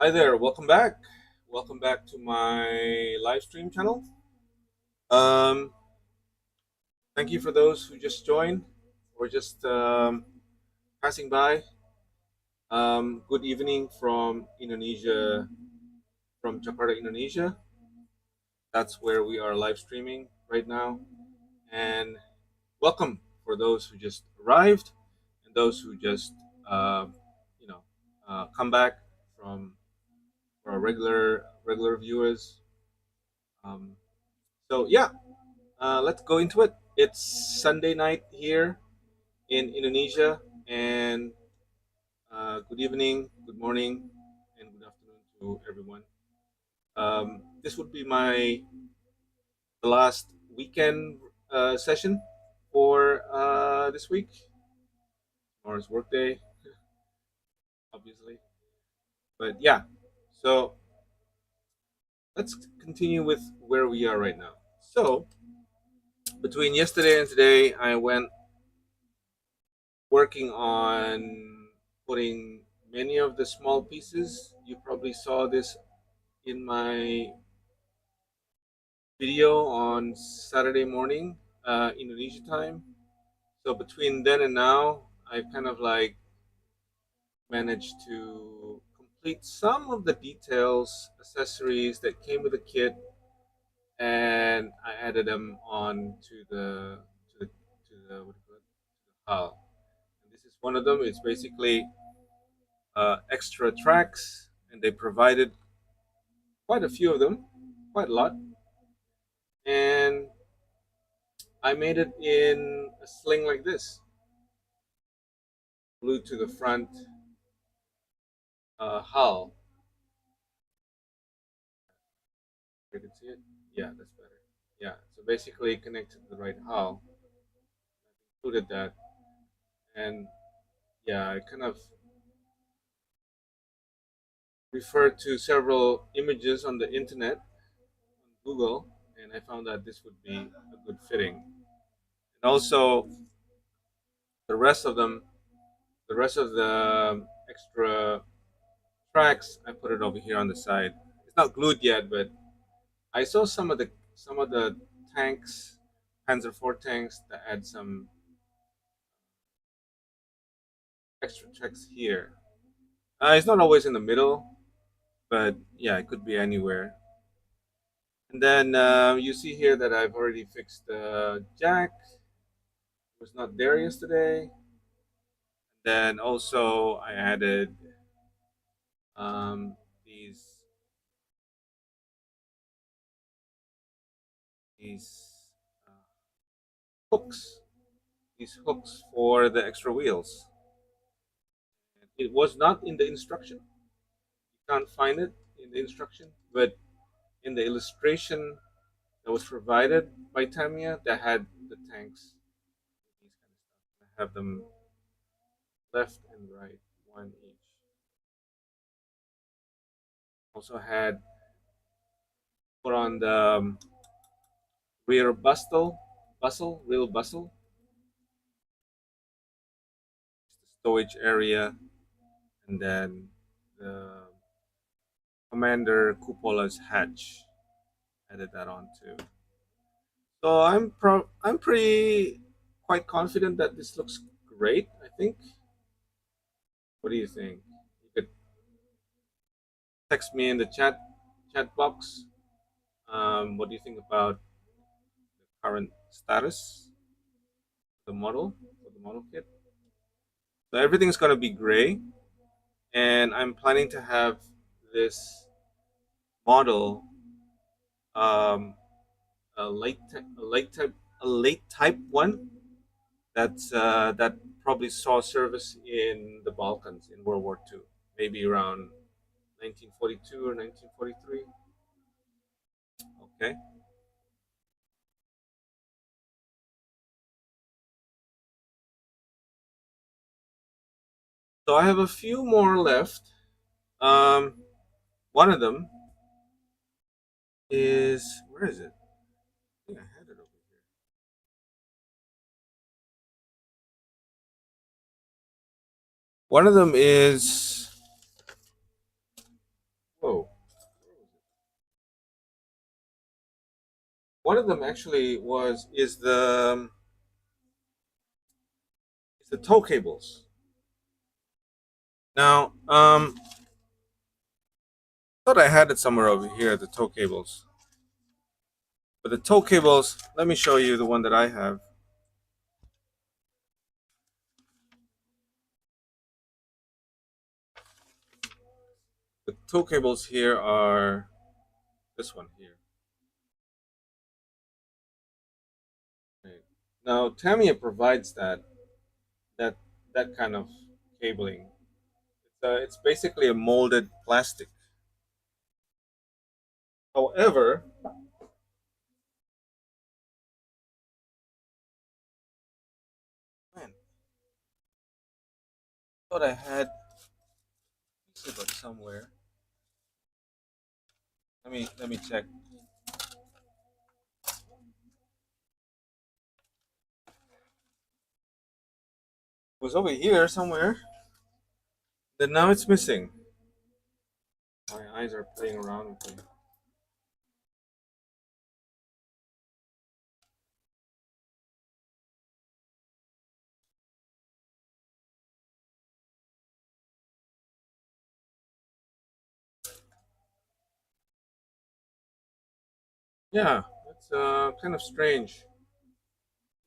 Hi there, welcome back. Welcome back to my live stream channel. Um, Thank you for those who just joined or just passing by. Good evening from Indonesia, from Jakarta, Indonesia. That's where we are live streaming right now. And welcome for those who just arrived and those who just, uh, you know, come back from for our regular viewers. Um, so yeah, let's go into it. It's Sunday night here in Indonesia, and good evening, good morning, and good afternoon to everyone. This would be my the last weekend session for this week, tomorrow's workday, obviously. But yeah, so let's continue with where we are right now. So between yesterday and today, I went working on putting many of the small pieces. You probably saw this in my video on Saturday morning, Indonesia time. So between then and now, I kind of like managed to complete some of the details, accessories that came with the kit, and I added them on to the what do you call it, the hull. And this is one of them. It's basically extra tracks, and they provided quite a few of them, quite a lot. And I made it in a sling like this, glued to the front hull. You can see it. Yeah, that's better. Yeah, so basically connected to the right hull. Included that, and yeah, I kind of referred to several images on the internet, on Google, and I found that this would be a good fitting. And also the rest of them, the rest of the extra tracks, I put it over here on the side. It's not glued yet, but I saw some of the tanks, Panzer 4 tanks that had some extra tracks here. It's not always in the middle, but yeah, it could be anywhere. And then you see here that I've already fixed the jack. It was not there yesterday. Then also I added these these uh, hooks, these hooks for the extra wheels. It was not in the instruction. You can't find it in the instruction, but in the illustration that was provided by Tamiya, that had the tanks, these kind of stuff. I have them left and right, one each. Also had put on the rear rear bustle, the storage area, and then the commander cupola's hatch. Added that on too. So I'm pretty quite confident that this looks great. I think. What do you think? You could text me in the chat box. What do you think about the current status, the model kit? So everything's gonna be gray, and I'm planning to have this model um, a late type one that probably saw service in the Balkans in World War II, maybe around 1942 or 1943. Okay, so I have a few more left. Um, One of them is, where is it? I think I had it over here. One of them is One of them actually is the tow cables. Now, thought I had it somewhere over here, the tow cables. But the tow cables, let me show you the one that I have. The tow cables here are this one here. Right. Now, Tamiya provides that that kind of cabling. It's basically a molded plastic. However, man, I thought I had this of it somewhere. Let me check. It was over here somewhere. Then now it's missing. My eyes are playing around with me. Yeah, it's kind of strange.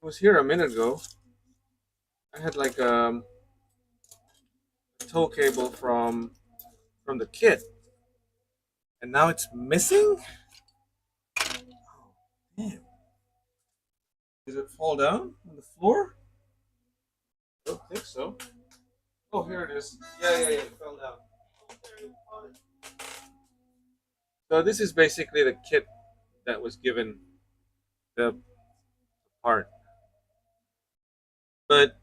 It was here a minute ago. I had like a tow cable from the kit, and now it's missing. Damn! Did it fall down on the floor? I don't think so. Oh, here it is. Yeah, it fell down. So this is basically the kit that was given the part. But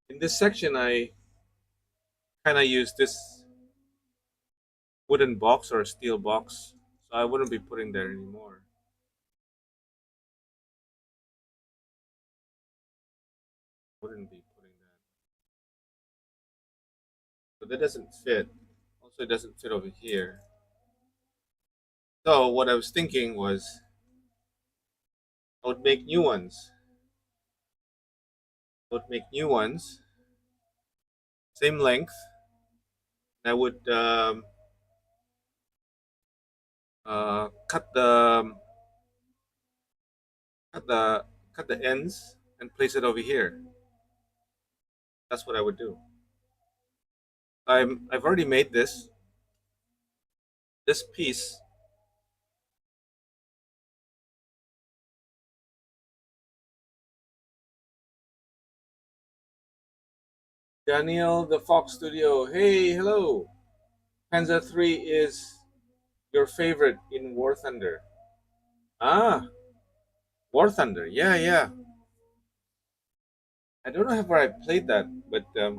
in this section, I kind of use this wooden box or a steel box, so I wouldn't be putting there anymore. Wouldn't be putting that. So that doesn't fit. Also, it doesn't fit over here. So what I was thinking was I would make new ones. I would make new ones, same length. I would cut cut the cut the ends and place it over here. That's what I would do. I've already made this piece. Daniel the Fox Studio. Hey, hello. Panzer 3 is your favorite in War Thunder. Ah, War Thunder. Yeah. I don't know where I played that, but I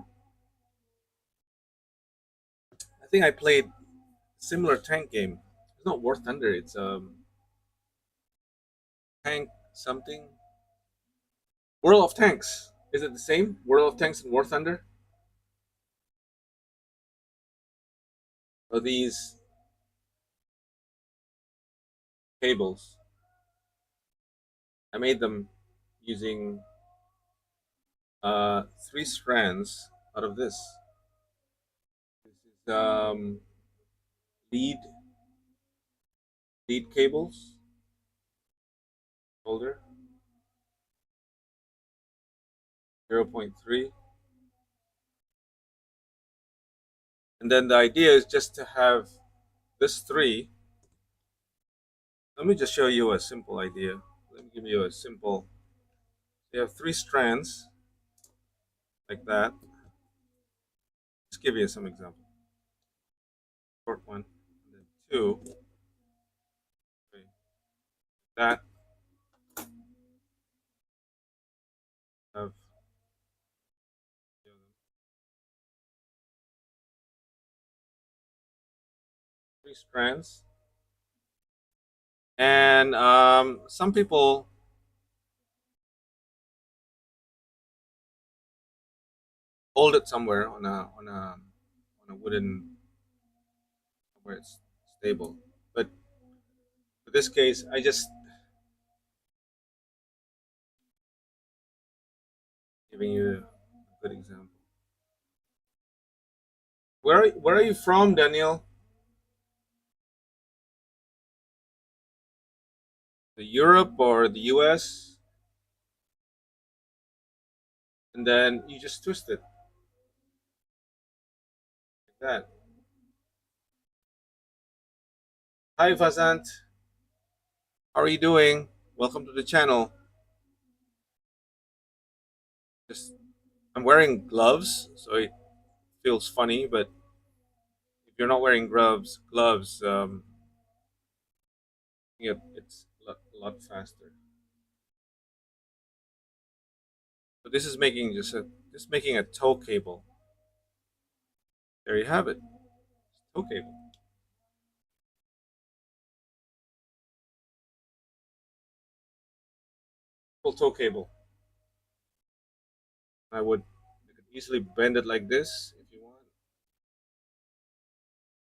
think I played a similar tank game. It's not War Thunder. It's tank something. World of Tanks. Is it the same? World of Tanks and War Thunder? Or these cables? I made them using three strands out of this. This is lead lead cables, holder, 0.3. And then the idea is just to have this three. Let me just show you a simple idea. Let me give you a simple. You have three strands like that. Just give you some example. Short one, and then two. Okay. That have three strands, and some people hold it somewhere on a wooden where it's stable. But for this case, I just Giving you a good example. Where are you from, Daniel? The Europe or the US? And then you just twist it like that. Hi, Vazant. How are you doing? Welcome to the channel. Just I'm wearing gloves, so it feels funny. But if you're not wearing gloves, it's a lot faster. So this is making just making a tow cable. There you have it, tow cable, full tow cable. You could easily bend it like this if you want,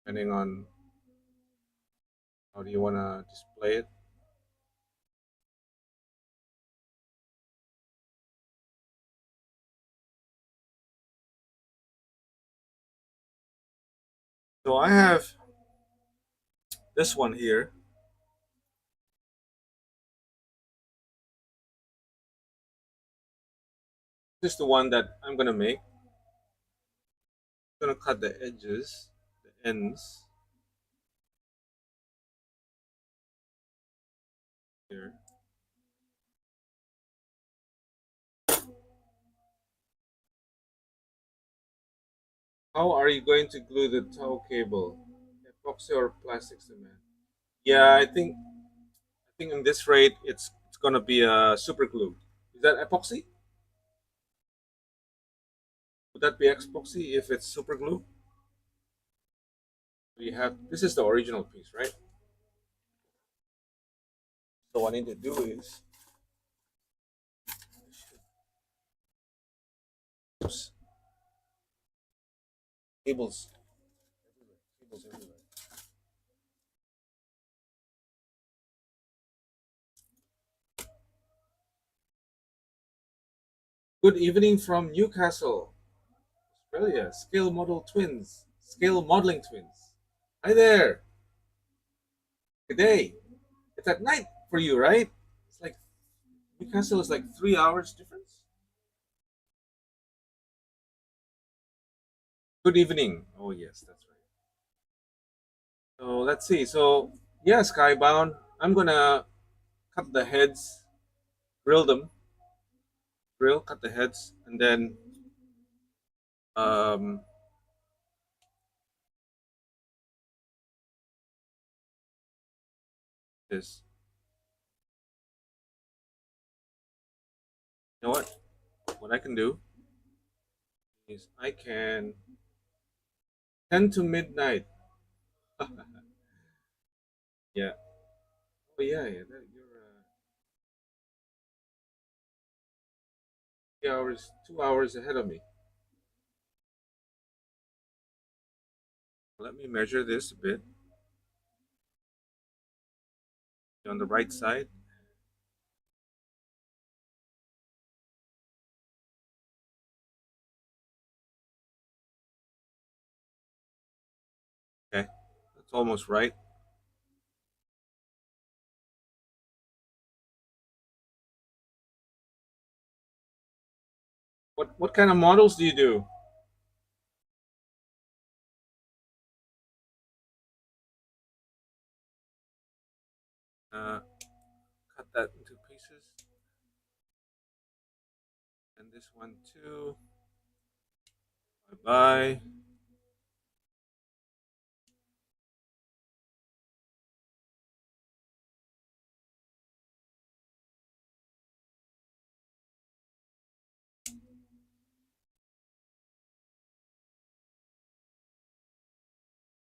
depending on how do you want to display it. So I have this one here. This is the one that I'm gonna make. I'm gonna cut the edges, the ends here. How are you going to glue the tow cable? Epoxy or plastic cement? Yeah, I think in this rate it's gonna be a super glue. Is that epoxy? Would that be epoxy if it's super glue? We have this is the original piece, right? So what I need to do is oops, cables, cables everywhere. Good evening from Newcastle, Australia. Scale modeling twins. Hi there. Good day. It's at night for you, right? It's like Newcastle is like 3 hours difference. Good evening. Oh yes, that's right. So let's see. So yeah, Skybound. I'm gonna cut the heads, grill them, cut the heads, and then um, this. You know what? What I can do is I can 10 to midnight. Yeah. Oh yeah, yeah. You're 3 hours, 2 hours ahead of me. Let me measure this a bit on the right side. Okay, that's almost right. What kind of models do you do? Uh, cut that into pieces, and this one too. Bye bye.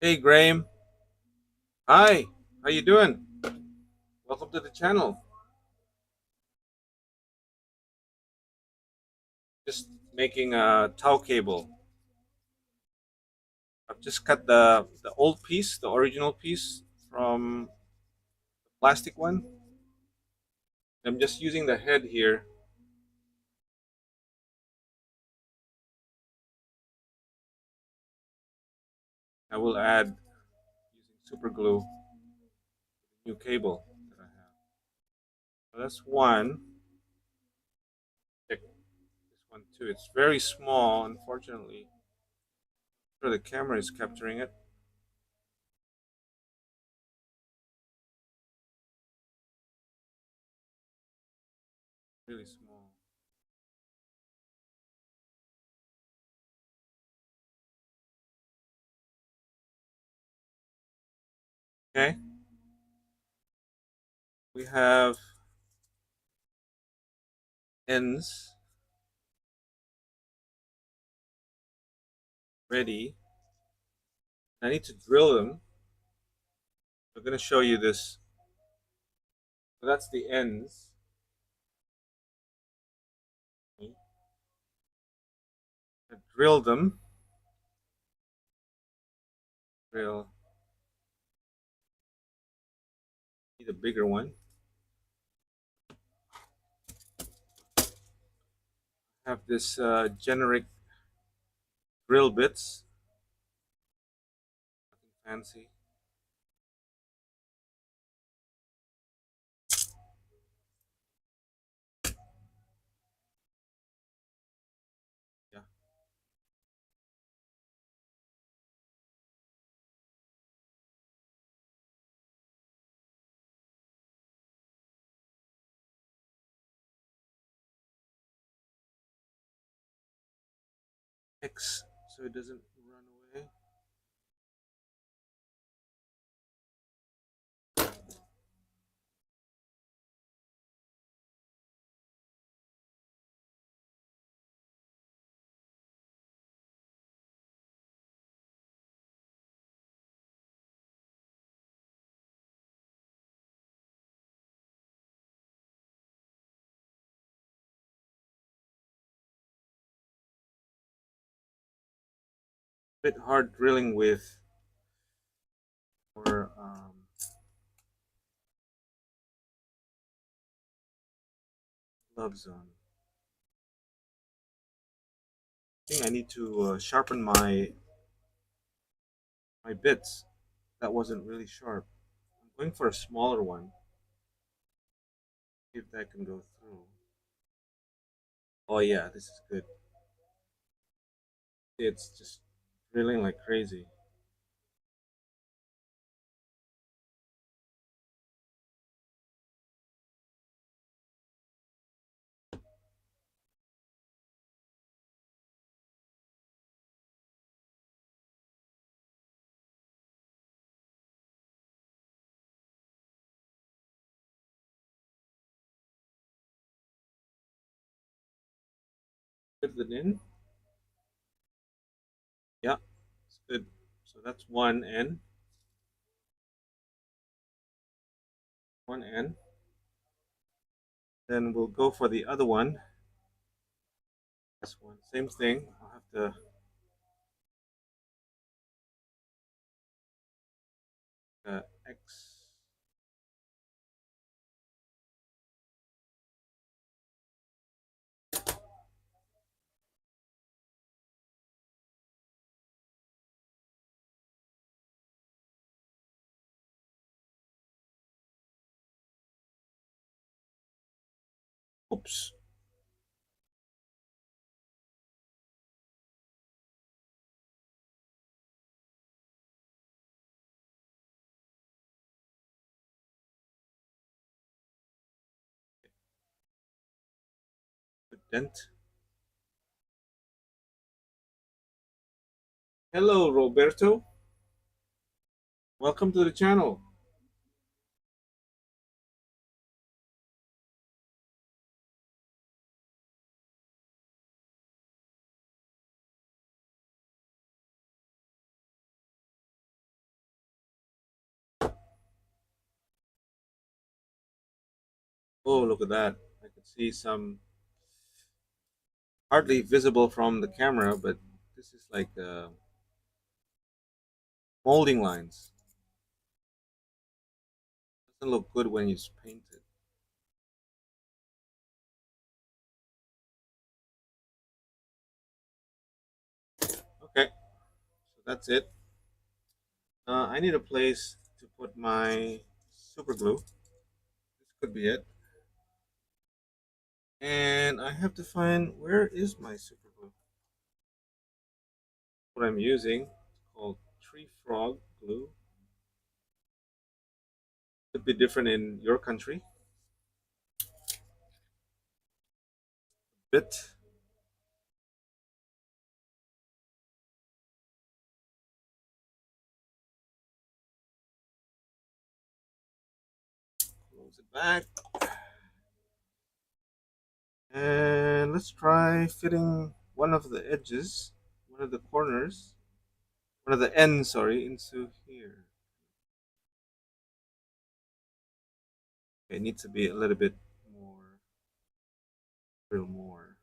Hey Graham. Hi. How you doing? Welcome to the channel. Just making a tow cable. I've just cut the old piece, the original piece from the plastic one. I'm just using the head here I will add using super glue new cable that I have. So that's one. Check this one too. It's very small, unfortunately. I'm sure the camera is capturing it. Really small. Okay. We have ends ready. I need to drill them. I'm going to show you this. So that's the ends. I drill them. Drill. Need a bigger one. Have this generic drill bits. Nothing fancy. Yeah. X so it doesn't run away. Bit hard drilling with or gloves on. I think I need to sharpen my bits. That wasn't really sharp. I'm going for a smaller one. See if that can go through. Oh yeah, this is good. It's just drilling like crazy. Fit it in. Yeah, it's good. So that's one end. One end. Then we'll go for the other one. This one, same thing. I'll have to X. Oops. Good dent. Hello, Roberto. Welcome to the channel. Oh, look at that. I could see some hardly visible from the camera, but this is like molding lines. Doesn't look good when it's painted. Okay, so that's it. I need a place to put my super glue. This could be it. And I have to find, where is my super glue? What I'm using, it's called tree frog glue. Could be different in your country. Bit. Close it back. And let's try fitting one of the edges, one of the corners, one of the ends, sorry, into here. Okay, it needs to be a little bit more, a little more.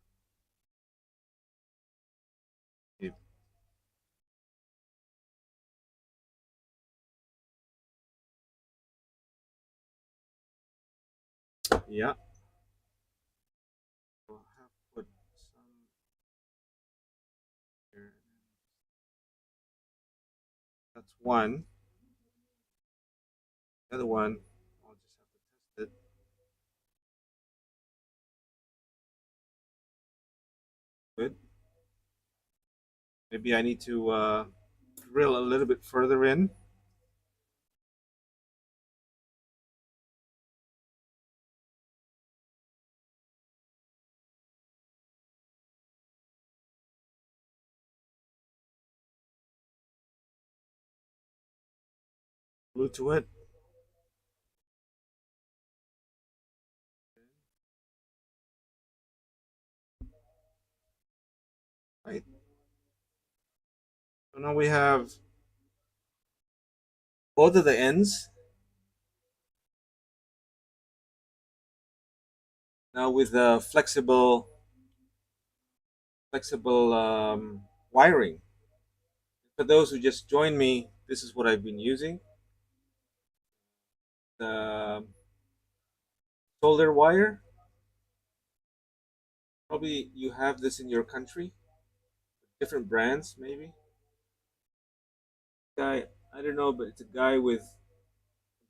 Okay. Yeah, we'll have put some here. That's one. The other one, I'll just have to test it. Good. Maybe I need to drill a little bit further in. Glue to it. Right. So now we have both of the ends. Now with the flexible wiring. For those who just joined me, this is what I've been using. The solder wire. Probably you have this in your country. Different brands, maybe. Guy, I don't know, but it's a guy with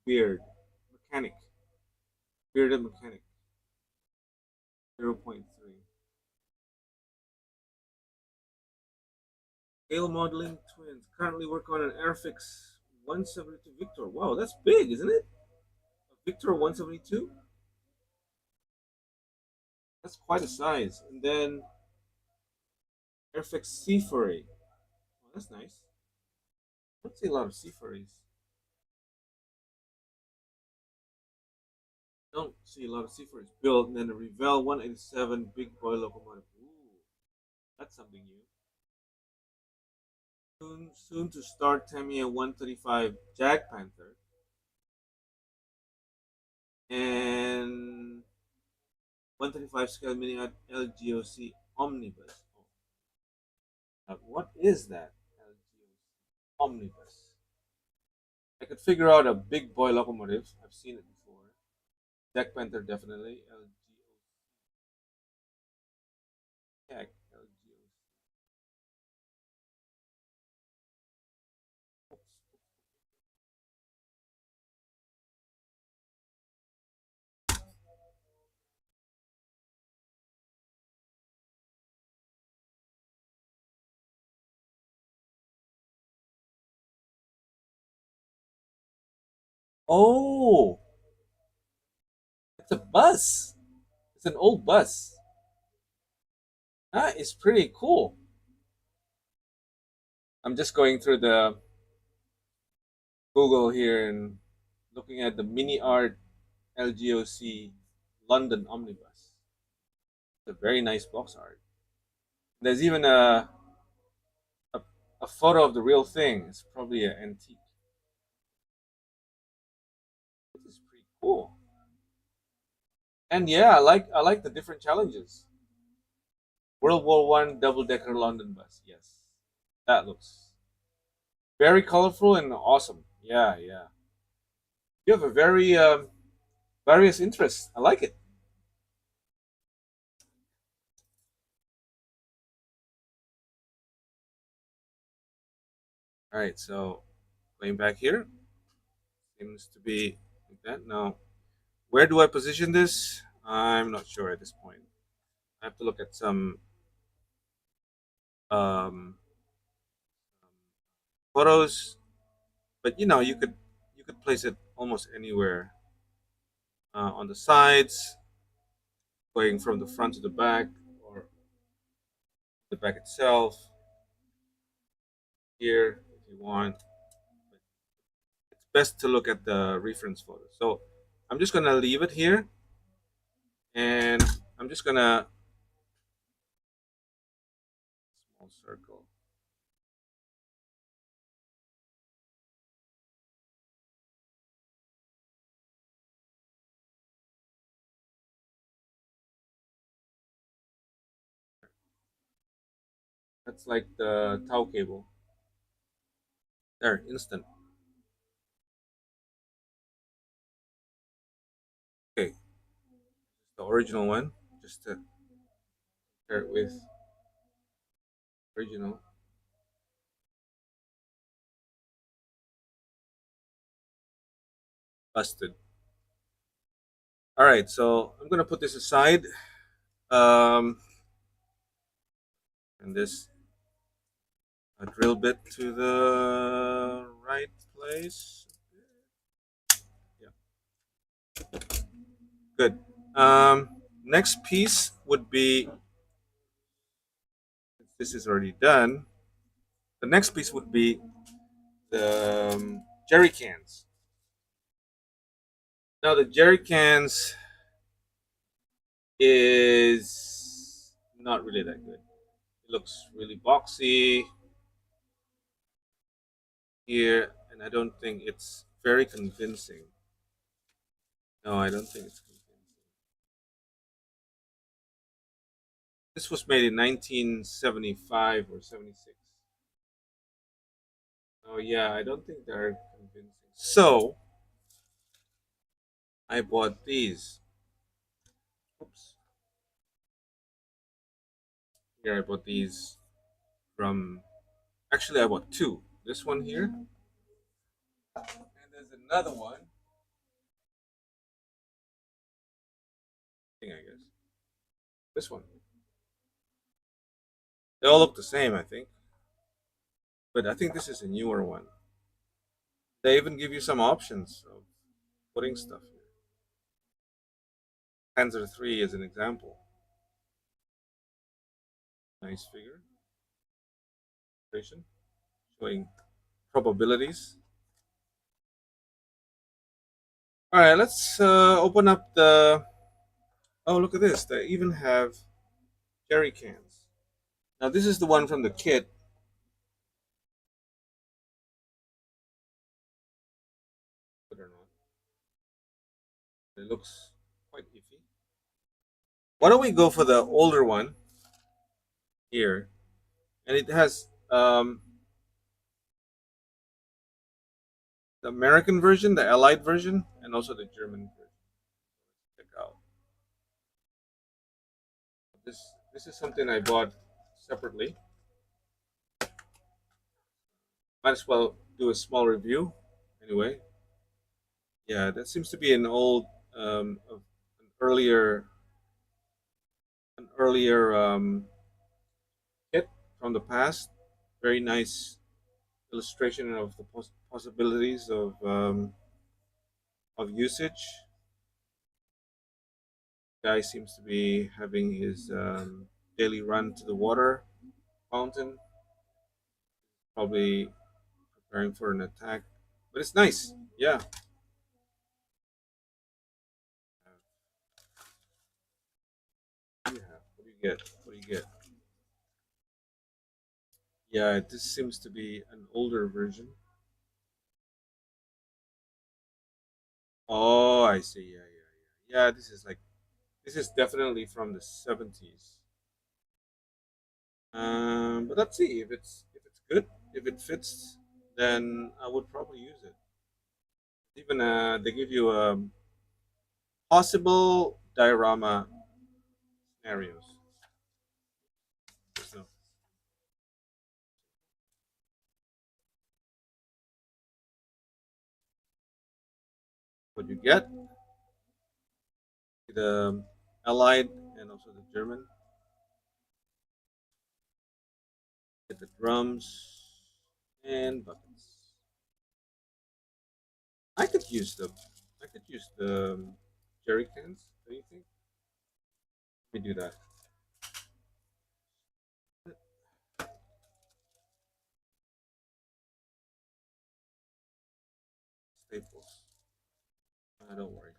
beard. Mechanic. Bearded mechanic. 0.3. Scale modeling twins. Currently work on an Airfix 172 Victor. Wow, that's big, isn't it? A Victor 172? That's quite a size. And then Airfix C4A. Oh, that's nice. I don't see a lot of C4As. Don't see a lot of C4As built. And then a Revell 187 big boy locomotive. Ooh, that's something new. Soon to start Tamiya 135 Jag Panther and 135 scale mini LGOC Omnibus. What is that? LGOC Omnibus. I could figure out a big boy locomotive. I've seen it before. Jag Panther definitely. LGOC. Oh, it's a bus. It's an old bus. That is pretty cool. I'm just going through the Google here and looking at the mini art LGOC London Omnibus. It's a very nice box art. There's even a, a photo of the real thing. It's probably an antique. This is pretty cool. And yeah, I like the different challenges. World War I double decker London bus. Yes, that looks very colorful and awesome. Yeah, yeah. You have a very various interests. I like it. All right, so Going back here, seems to be like that. Now, where do I position this? I'm not sure at this point. I have to look at some um, photos, but you could place it almost anywhere on the sides, going from the front to the back, or the back itself here if you want. It's best to look at the reference photo. So I'm just gonna leave it here, and I'm just gonna small circle. That's like the tau cable. There, instant. Okay, the original one. Just to compare it with original. Busted. All right, so I'm gonna put this aside. Um, and this a drill bit to the right place. Yeah, good. Next piece would be, this is already done. The next piece would be the jerry cans. Now the jerry cans is not really that good. It looks really boxy here, and I don't think it's very convincing. No, I don't think it's convincing. This was made in 1975 or 76. Oh yeah, I don't think they're convincing. So I bought these. Oops. Here I bought these from. Actually, I bought two. This one here, and there's another one. I guess this one. They all look the same, I think, but I think this is a newer one. They even give you some options of putting stuff here. Panzer 3 is an example. Nice figure. Showing probabilities. All right, let's open up the. Oh, look at this! They even have jerry cans. Now this is the one from the kit. But or not, it looks quite iffy. Why don't we go for the older one here? And it has the American version, the Allied version, and also the German version. Check out this. This is something I bought separately. Might as well do a small review. Anyway, yeah, that seems to be an old, an earlier kit from the past. Very nice illustration of the possibilities of usage. Guy seems to be having his daily run to the water fountain, probably preparing for an attack. But it's nice, yeah. What do you have? What do you get? What do you get? Yeah, this seems to be an older version. Oh, I see. Yeah, yeah, yeah. Yeah, this is definitely from the 70s. But let's see if it's good. If it fits, then I would probably use it. Even they give you possible diorama scenarios. So what you get. The Allied and also the German. Get the drums and buckets. I could use the jerry cans. Do you think? Let me do that. Staples. Don't worry.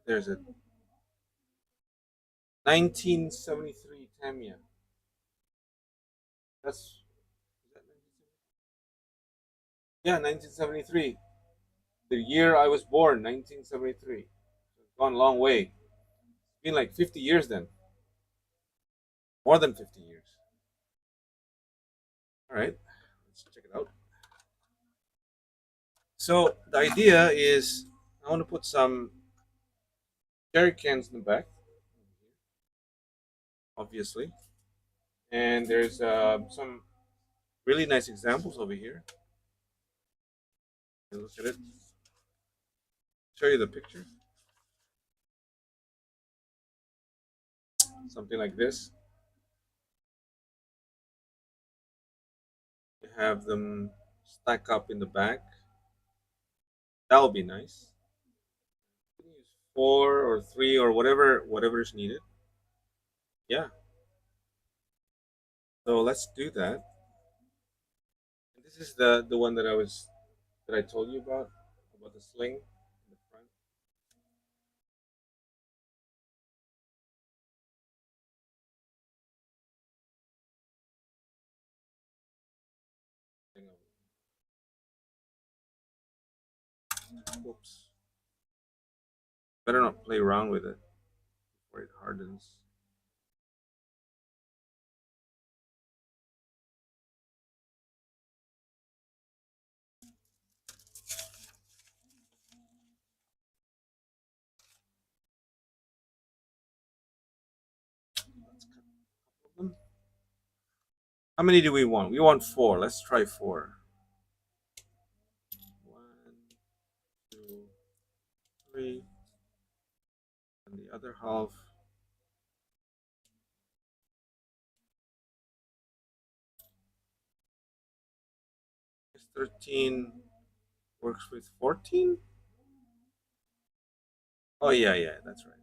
There's a 1973 Tamiya. That's is that 1973? Yeah, 1973. The year I was born, 1973. It's gone a long way. It's been like 50 years then. More than 50 years. All right, let's check it out. So the idea is I want to put some jerry cans in the back, obviously. And there's some really nice examples over here. Look at it. Show you the picture. Something like this. You have them stack up in the back. That would be nice. Use 4 or 3 or whatever is needed. Yeah. So let's do that. And this is the one that I told you about the sling in the front. Oops. Better not play around with it before it hardens. Let's cut a couple of them. How many do we want? We want 4. Let's try 4. 1, 2, 3. And the other half. Is 13 works with 14? Oh yeah, that's right.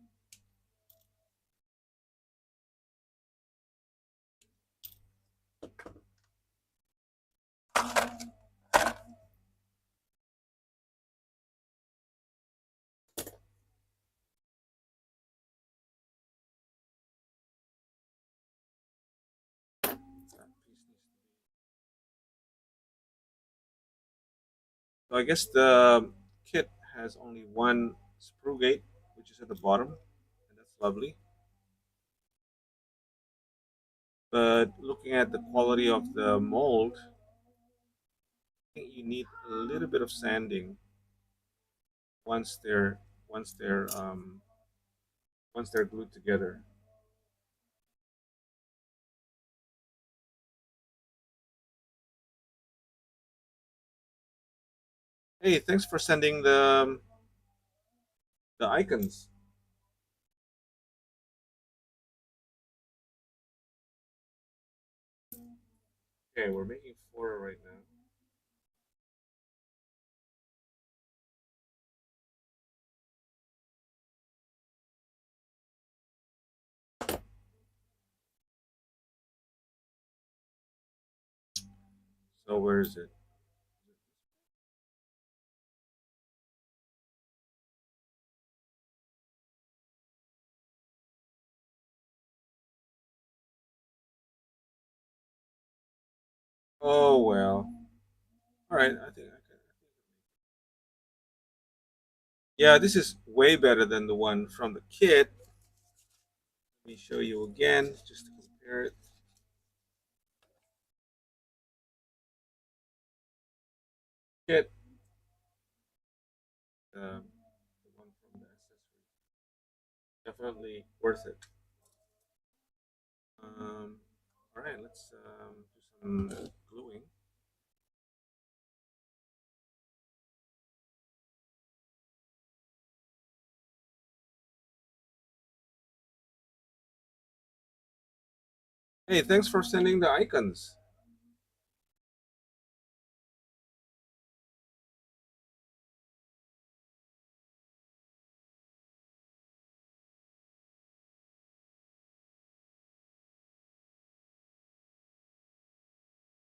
So I guess the kit has only one screw gate, which is at the bottom, and that's lovely. But looking at the quality of the mold, I think you need a little bit of sanding once they're once they're um, once they're glued together. Hey, thanks for sending the icons. Okay, we're making 4 right now. So where is it? Oh well. All right, I think I can. Yeah, this is way better than the one from the kit. Let me show you again, just to compare it. Kit, the one from the accessory. definitely worth it. All right, let's do some gluing. Hey, thanks for sending the icons.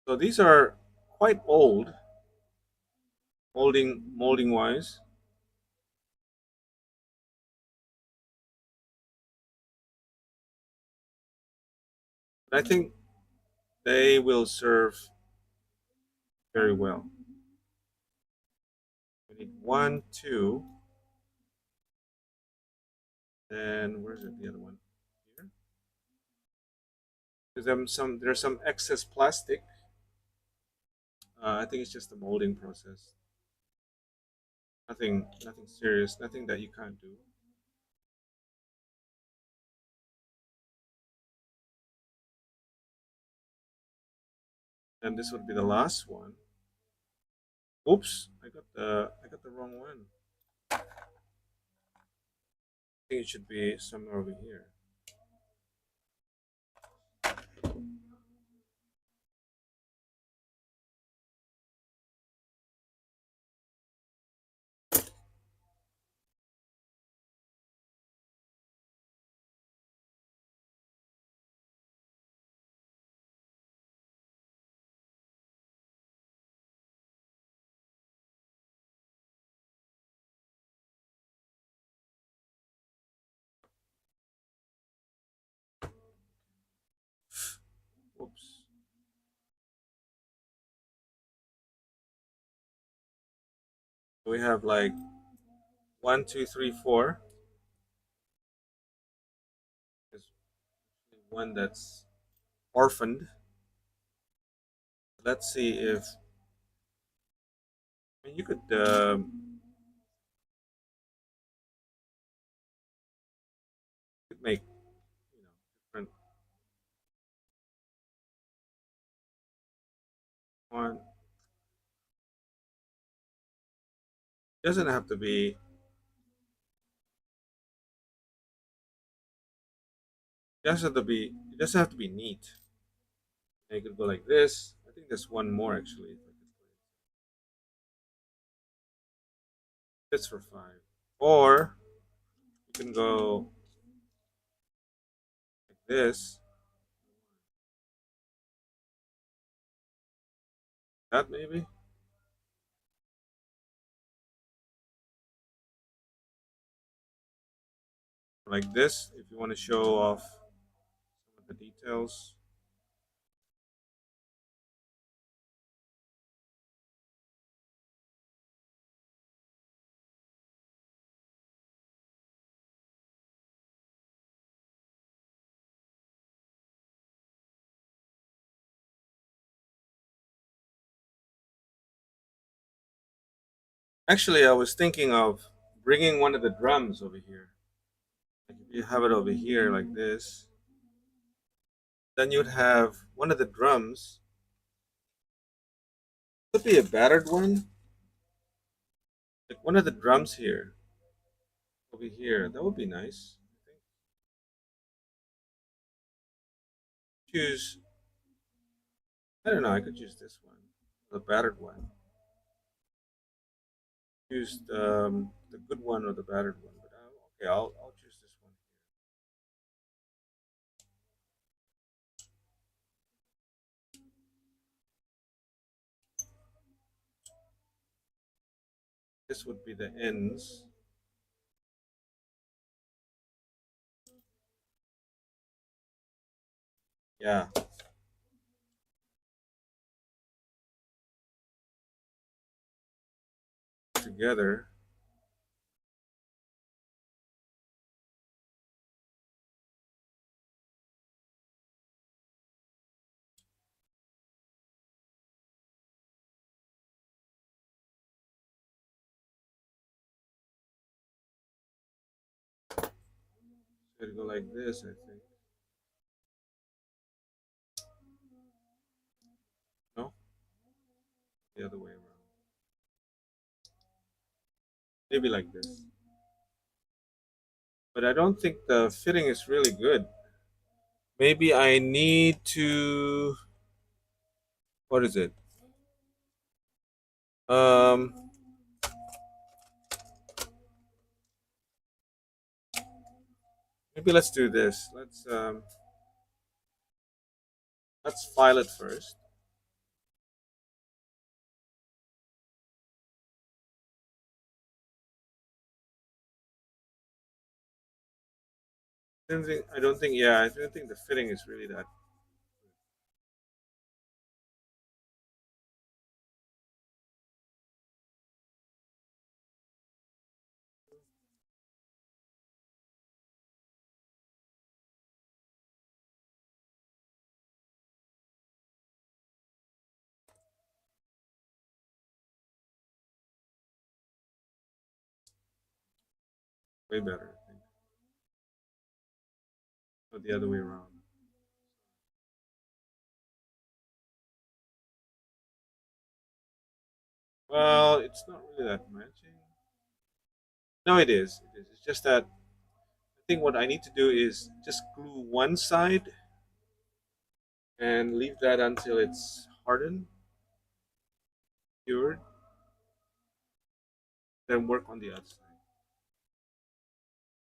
So these are quite old, molding wise. But I think they will serve very well. We need one, two, then where's it? The other one here. There's some excess plastic. I think it's just the molding process. Nothing serious. Nothing that you can't do. And this would be the last one. Oops, I got the wrong one. I think it should be somewhere over here. Oops. We have like one, two, three, four. There's one that's orphaned. Let's see if I mean, you could make different one. It doesn't have to be. It doesn't have to be. It doesn't have to be neat. And you could go like this. I think there's one more actually. Fits for five. Or you can go like this. That maybe. Like this if you want to show off some of the details. Actually, I was thinking of bringing one of the drums over here. Like if you have it over here like this, then you'd have one of the drums. Could be a battered one. Like one of the drums here over here. That would be nice. I think. Choose. I don't know. I could choose this one, the battered one. Choose the good one or the battered one. But okay, I'll choose this one. This would be the ends. Yeah, together. Gotta go like this, I think. No, the other way around. Maybe like this. But I don't think the fitting is really good. Maybe I need to. What is it? Um, Maybe let's do this. Let's file it first. I don't think. Yeah, I don't think the fitting is really that. Way better, I think. Or the other way around. Well, it's not really that matching. No, it is. It is. It's just that I think what I need to do is just glue one side and leave that until it's hardened, cured, then work on the other side.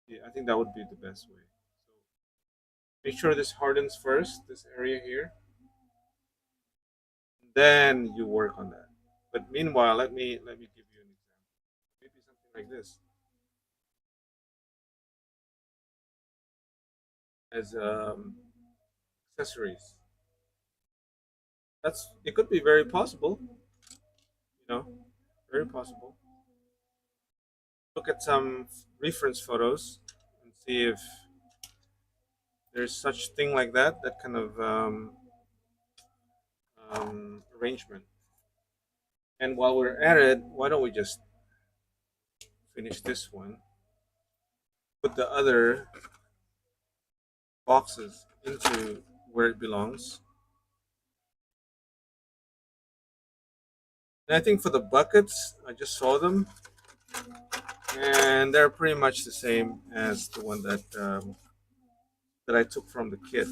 Yeah, I think that would be the best way. So make sure this hardens first, this area here, then you work on that. But meanwhile, let me give you an example. Maybe something like this as accessories. That's it. Could be very possible, very possible. Look at some reference photos and see if there's such thing like that. That kind of arrangement. And while we're at it, why don't we just finish this one? Put the other boxes into where it belongs. And I think for the buckets, I just saw them, and they're pretty much the same as the one that I took from the kit.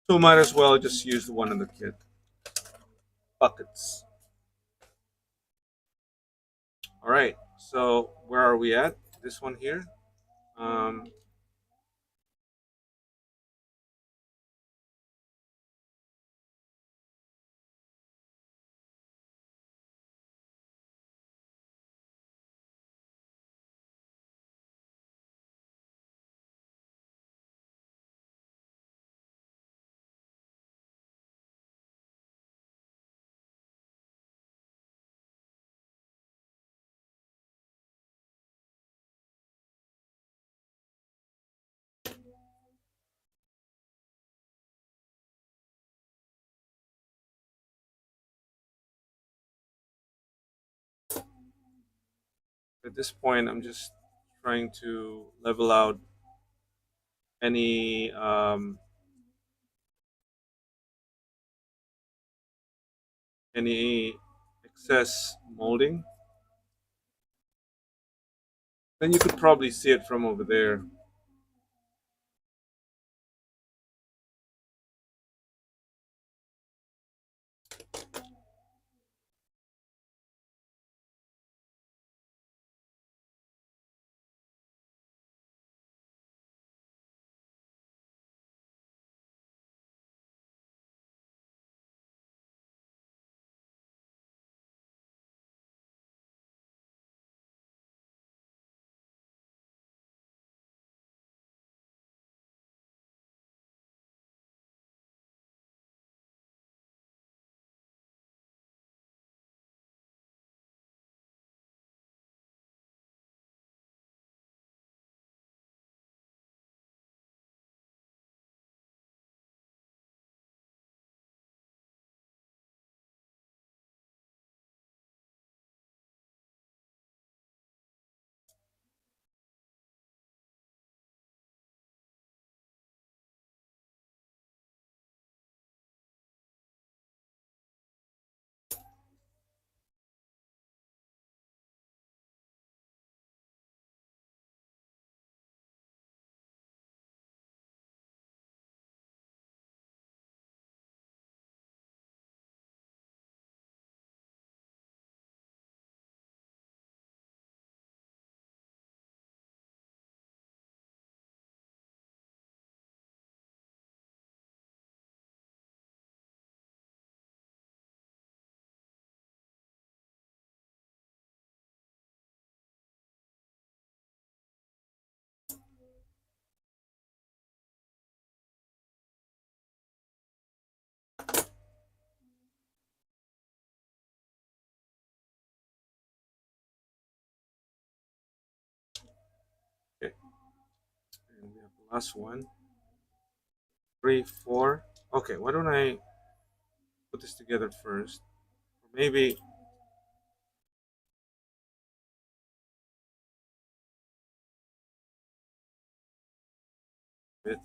So might as well just use the one in the kit. Buckets. All right. So where are we at? This one here. Um, at this point, I'm just trying to level out any any excess molding. Then you could probably see it from over there. Last one. 3, 4. Okay, why don't I put this together first? Or maybe it.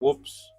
Whoops.